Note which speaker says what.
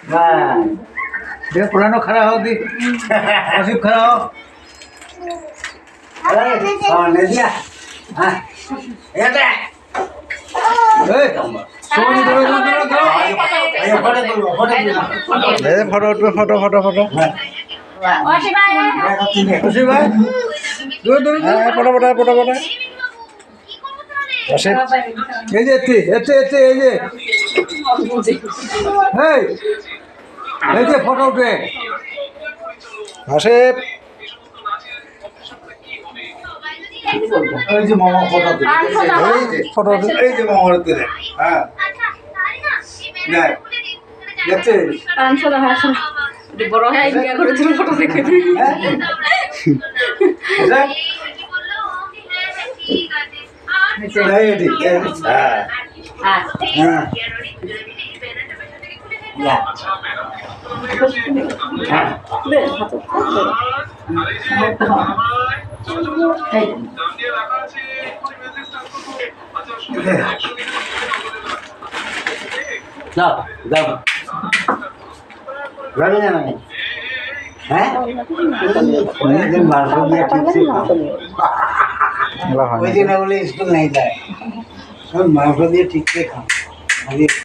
Speaker 1: देखो पुरानो खड़ा हो दी आसिफ खड़ा हो ले दिया हाँ ये दे सोनी दो फोटो फोटो फोटो फोटो खुशी भाई दो दो photo photo photo photo Asif এই যে এতে এতে এই যে এই যে ফটো উঠে আশিফ এই যে মামা ফটো তুলে এই যে ফটো এই যে মামা ফটো তুলে হ্যাঁ দেখ দেখতে পাঁচশো টাকা আসলে বড় হয়ে ইন্ডিয়া করে তুমি ফটো দেখে দেখ এই যে হ্যাঁ হ্যাঁ Ya. Đâu, đâu. Rồi đây này. Hả? Nhưng mà không nghe ঠিক ঠিক। ওই দিন বলে স্কুল নাই যায়। সব মাংস দিয়ে ঠিক ঠিক খাও।